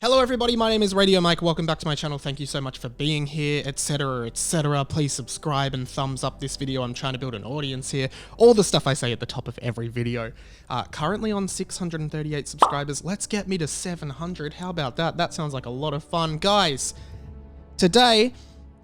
Hello everybody, my name is Radio Mike, welcome back to my channel, thank you so much for being here, etc, etc. Please subscribe and thumbs up this video, I'm trying to build an audience here, all the stuff I say at the top of every video. Currently on 638 subscribers, let's get me to 700, how about that? That sounds like a lot of fun. Guys, today,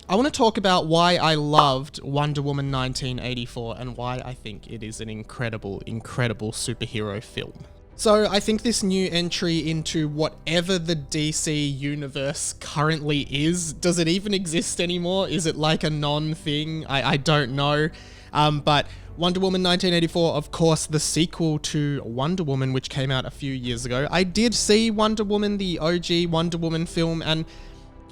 I want to talk about why I loved Wonder Woman 1984 and why I think it is an incredible, incredible superhero film. So I think this new entry into whatever the DC universe currently is, does it even exist anymore? Is it like a non-thing? I don't know. But Wonder Woman 1984, of course, the sequel to Wonder Woman, which came out a few years ago. I did see Wonder Woman, the OG Wonder Woman film, and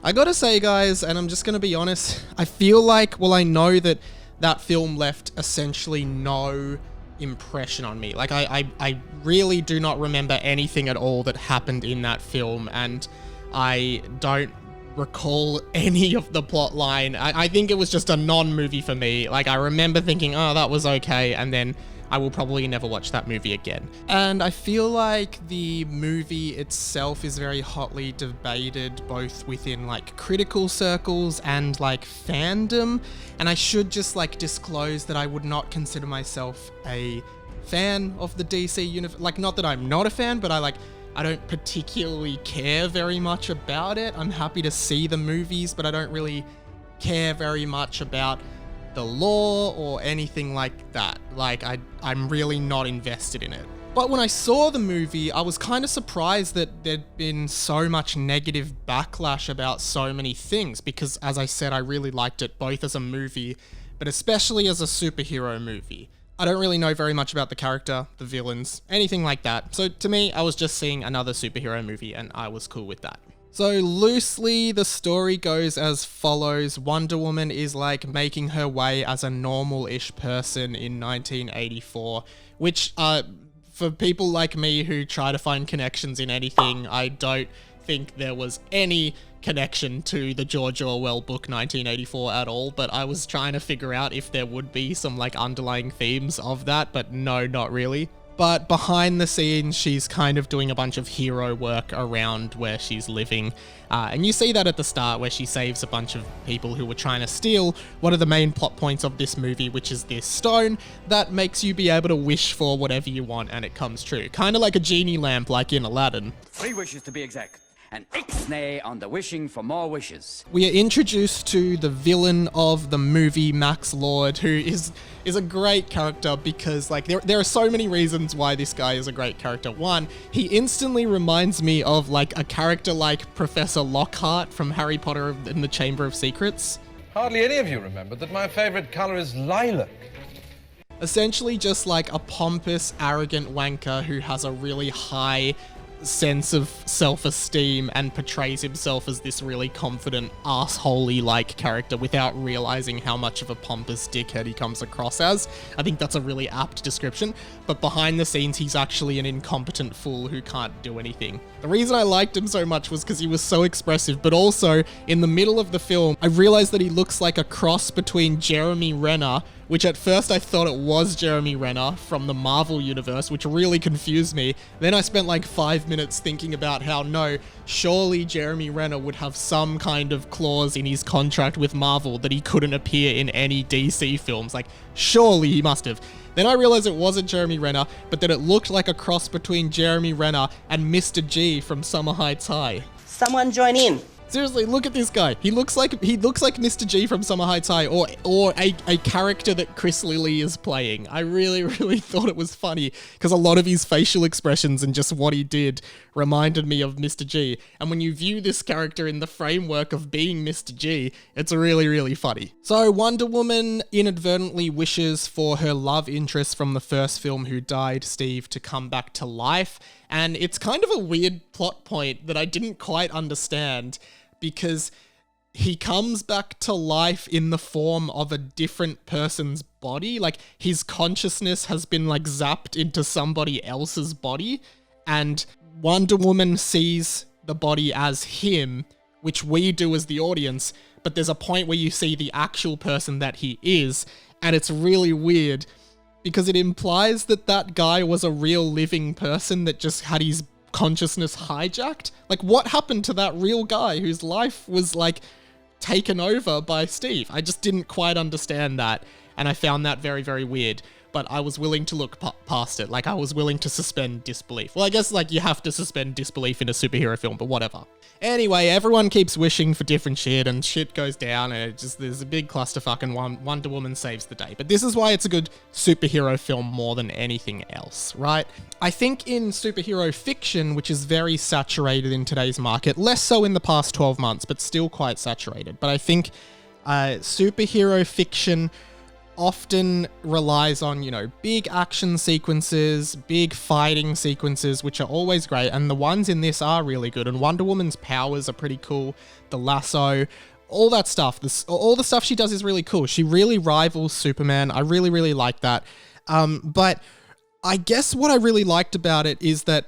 I gotta say, guys, and I'm just gonna be honest, I feel like, well, I know that that film left essentially no impression on me. Like, I really do not remember anything at all that happened in that film, and I don't recall any of the plot line. I think it was just a non-movie for me. Like, I remember thinking, oh, that was okay, and then I will probably never watch that movie again. And I feel like the movie itself is very hotly debated, both within like critical circles and like fandom. And I should just like disclose that I would not consider myself a fan of the DC universe. Like, not that I'm not a fan, but I don't particularly care very much about it. I'm happy to see the movies, but I don't really care very much about the lore or anything like that. Like, I'm really not invested in it. But when I saw the movie, I was kind of surprised that there'd been so much negative backlash about so many things, because as I said, I really liked it both as a movie, but especially as a superhero movie. I don't really know very much about the character, the villains, anything like that. So to me, I was just seeing another superhero movie and I was cool with that. So loosely, the story goes as follows. Wonder Woman is like making her way as a normal-ish person in 1984, which for people like me who try to find connections in anything, I don't think there was any connection to the George Orwell book 1984 at all, but I was trying to figure out if there would be some like underlying themes of that, but no, not really. But behind the scenes, she's kind of doing a bunch of hero work around where she's living. And you see that at the start where she saves a bunch of people who were trying to steal one of the main plot points of this movie, which is this stone that makes you be able to wish for whatever you want and it comes true. Kind of like a genie lamp like in Aladdin. 3 wishes to be exact. And ixnay on the wishing for more wishes. We are introduced to the villain of the movie, Max Lord, who is a great character because like there are so many reasons why this guy is a great character. One, he instantly reminds me of like a character like Professor Lockhart from Harry Potter and the Chamber of Secrets. Hardly any of you remember that my favorite color is lilac. Essentially just like a pompous, arrogant wanker who has a really high sense of self-esteem and portrays himself as this really confident, arsehole-y like character without realizing how much of a pompous dickhead he comes across as. I think that's a really apt description, but behind the scenes he's actually an incompetent fool who can't do anything. The reason I liked him so much was because he was so expressive, but also in the middle of the film I realized that he looks like a cross between Jeremy Renner, which at first I thought it was Jeremy Renner from the Marvel universe, which really confused me. Then I spent like 5 minutes thinking about how no, surely Jeremy Renner would have some kind of clause in his contract with Marvel that he couldn't appear in any DC films. Like, surely he must have. Then I realized it wasn't Jeremy Renner, but that it looked like a cross between Jeremy Renner and Mr. G from Summer Heights High. Someone join in. Seriously, look at this guy. He looks like Mr. G from Summer Heights High, or a character that Chris Lilly is playing. I really, really thought it was funny because a lot of his facial expressions and just what he did reminded me of Mr. G. And when you view this character in the framework of being Mr. G, it's really, really funny. So Wonder Woman inadvertently wishes for her love interest from the first film who died, Steve, to come back to life. And it's kind of a weird plot point that I didn't quite understand, because he comes back to life in the form of a different person's body. Like, his consciousness has been like zapped into somebody else's body, and Wonder Woman sees the body as him, which we do as the audience, but there's a point where you see the actual person that he is, and it's really weird because it implies that that guy was a real living person that just had his consciousness hijacked? Like, what happened to that real guy whose life was, like, taken over by Steve? I just didn't quite understand that, and I found that very, very weird. But I was willing to look past it. Like, I was willing to suspend disbelief. Well, I guess, like, you have to suspend disbelief in a superhero film, but whatever. Anyway, everyone keeps wishing for different shit, and shit goes down, and there's a big clusterfuck, and Wonder Woman saves the day. But this is why it's a good superhero film more than anything else, right? I think in superhero fiction, which is very saturated in today's market, less so in the past 12 months, but still quite saturated. But I think superhero fiction often relies on, you know, big action sequences, big fighting sequences, which are always great, and the ones in this are really good, and Wonder Woman's powers are pretty cool, the lasso, all that stuff, all the stuff she does is really cool. She really rivals Superman. I really, really like that. But I guess what I really liked about it is that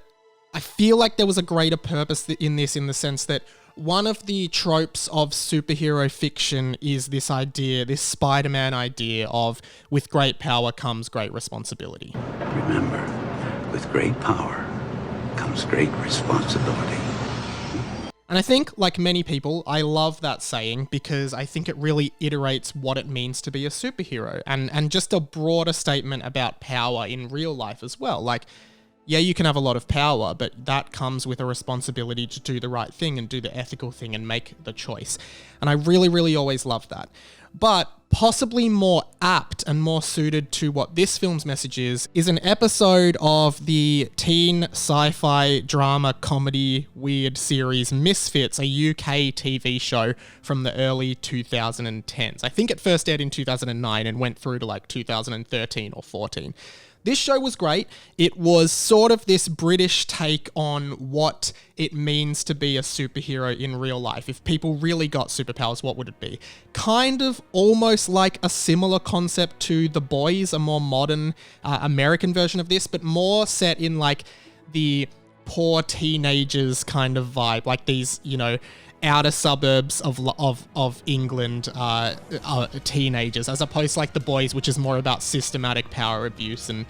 I feel like there was a greater purpose in this, in the sense that one of the tropes of superhero fiction is this idea, this Spider-Man idea of, with great power comes great responsibility. Remember, with great power comes great responsibility. And I think, like many people, I love that saying because I think it really iterates what it means to be a superhero, and just a broader statement about power in real life as well. Like, yeah, you can have a lot of power, but that comes with a responsibility to do the right thing and do the ethical thing and make the choice. And I really, really always love that. But possibly more apt and more suited to what this film's message is an episode of the teen sci-fi drama comedy weird series Misfits, a UK TV show from the early 2010s. I think it first aired in 2009 and went through to like 2013 or 14. This show was great. It was sort of this British take on what it means to be a superhero in real life. If people really got superpowers, what would it be? Kind of almost like a similar concept to The Boys, a more modern American version of this, but more set in like the poor teenagers kind of vibe, like these, you know, outer suburbs of England teenagers, as opposed to like The Boys, which is more about systematic power abuse and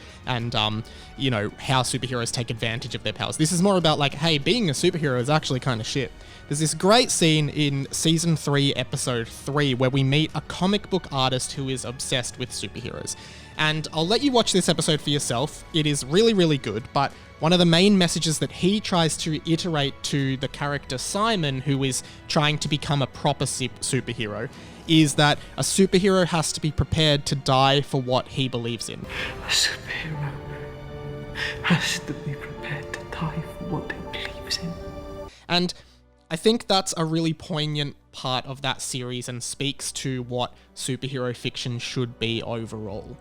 you know, how superheroes take advantage of their powers. This is more about like, hey, being a superhero is actually kind of shit. There's this great scene in season 3, episode 3, where we meet a comic book artist who is obsessed with superheroes. And I'll let you watch this episode for yourself. It is really, really good, but one of the main messages that he tries to iterate to the character Simon, who is trying to become a proper superhero, is that a superhero has to be prepared to die for what he believes in. A superhero has to be prepared to die for what he believes in. And I think that's a really poignant part of that series and speaks to what superhero fiction should be overall.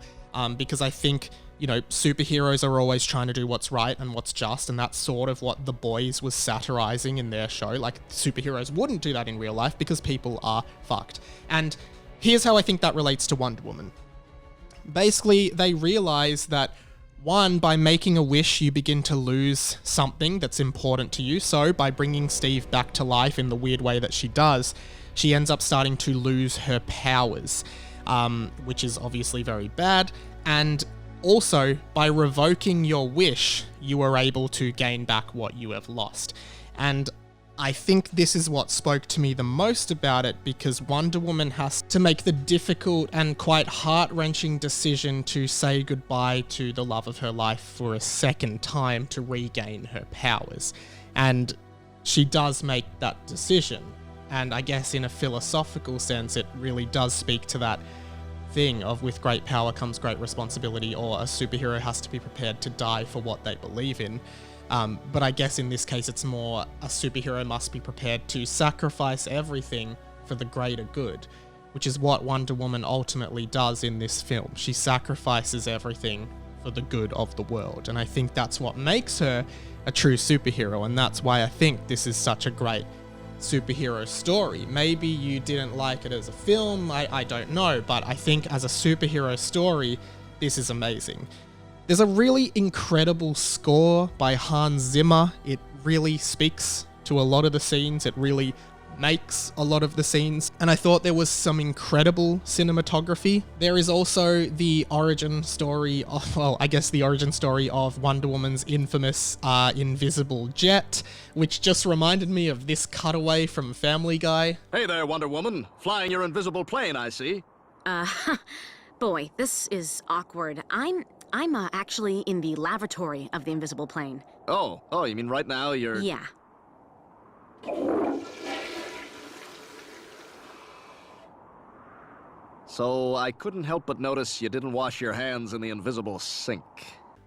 Because I think, you know, superheroes are always trying to do what's right and what's just, and that's sort of what The Boys was satirizing in their show. Like, superheroes wouldn't do that in real life because people are fucked. And here's how I think that relates to Wonder Woman. Basically, they realize that, one, by making a wish, you begin to lose something that's important to you. So by bringing Steve back to life in the weird way that she does, she ends up starting to lose her powers, which is obviously very bad. And also, by revoking your wish, you are able to gain back what you have lost. And I think this is what spoke to me the most about it, because Wonder Woman has to make the difficult and quite heart-wrenching decision to say goodbye to the love of her life for a second time to regain her powers. And she does make that decision. And I guess in a philosophical sense, it really does speak to that thing of, with great power comes great responsibility, or a superhero has to be prepared to die for what they believe in. But I guess in this case, it's more a superhero must be prepared to sacrifice everything for the greater good, which is what Wonder Woman ultimately does in this film. She sacrifices everything for the good of the world. And I think that's what makes her a true superhero. And that's why I think this is such a great superhero story. Maybe you didn't like it as a film, I don't know, but I think as a superhero story, this is amazing. There's a really incredible score by Hans Zimmer. It really speaks to a lot of the scenes. It really makes a lot of the scenes, and I thought there was some incredible cinematography. There is also the origin story of, well, I guess the origin story of Wonder Woman's infamous invisible jet, which just reminded me of this cutaway from Family Guy. Hey there, Wonder Woman. Flying your invisible plane, I see. Boy, this is awkward. I'm actually in the lavatory of the invisible plane. Oh, you mean right now you're... Yeah. So I couldn't help but notice you didn't wash your hands in the invisible sink.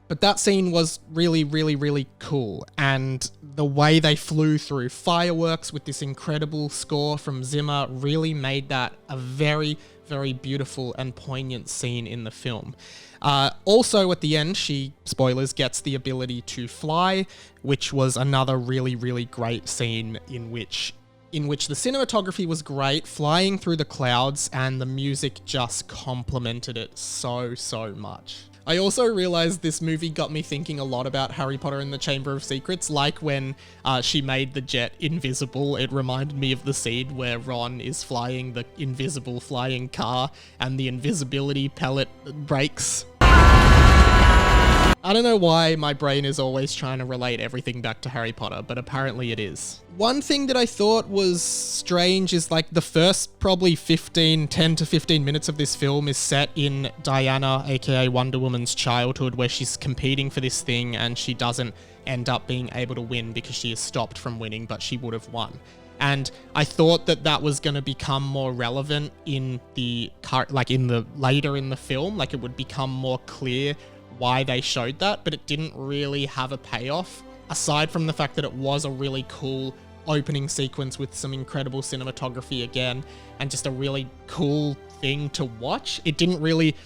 But that scene was really, really, really cool, and the way they flew through fireworks with this incredible score from Zimmer really made that a very, very beautiful and poignant scene in the film. Also, at the end, she, spoilers, gets the ability to fly, which was another really, really great scene in which the cinematography was great, flying through the clouds, and the music just complemented it so, so much. I also realized this movie got me thinking a lot about Harry Potter and the Chamber of Secrets, like when she made the jet invisible. It reminded me of the scene where Ron is flying the invisible flying car and the invisibility pellet breaks. I don't know why my brain is always trying to relate everything back to Harry Potter, but apparently it is. One thing that I thought was strange is like the first probably 10 to 15 minutes of this film is set in Diana, aka Wonder Woman's childhood, where she's competing for this thing and she doesn't end up being able to win because she is stopped from winning, but she would have won. And I thought that was going to become more relevant in the later in the film, like it would become more clear why they showed that, but it didn't really have a payoff, aside from the fact that it was a really cool opening sequence with some incredible cinematography again, and just a really cool thing to watch. It didn't really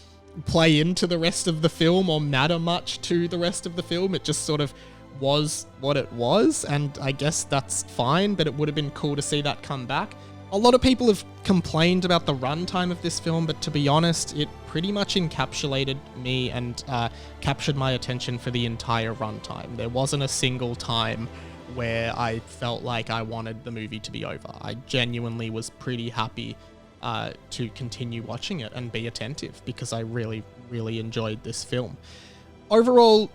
play into the rest of the film or matter much to the rest of the film. It just sort of was what it was, and I guess that's fine, but it would have been cool to see that come back. A lot of people have complained about the runtime of this film, but to be honest, it pretty much encapsulated me and captured my attention for the entire runtime. There wasn't a single time where I felt like I wanted the movie to be over. I genuinely was pretty happy to continue watching it and be attentive because I really, really enjoyed this film. Overall,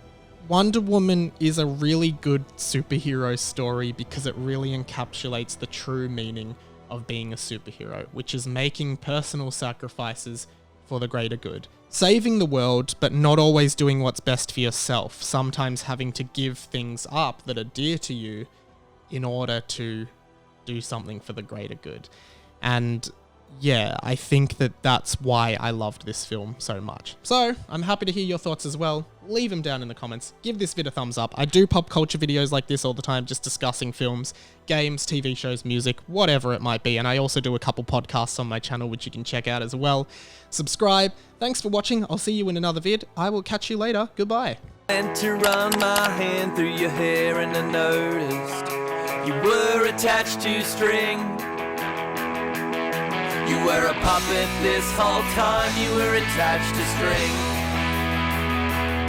Wonder Woman is a really good superhero story because it really encapsulates the true meaning of being a superhero, which is making personal sacrifices for the greater good. Saving the world, but not always doing what's best for yourself. Sometimes having to give things up that are dear to you in order to do something for the greater good. And yeah, I think that's why I loved this film so much. So, I'm happy to hear your thoughts as well. Leave them down in the comments. Give this vid a thumbs up. I do pop culture videos like this all the time, just discussing films, games, TV shows, music, whatever it might be. And I also do a couple podcasts on my channel, which you can check out as well. Subscribe. Thanks for watching. I'll see you in another vid. I will catch you later. Goodbye. And to run my hand through your hair and I noticed you were attached to string. You were a puppet this whole time, you were attached to string.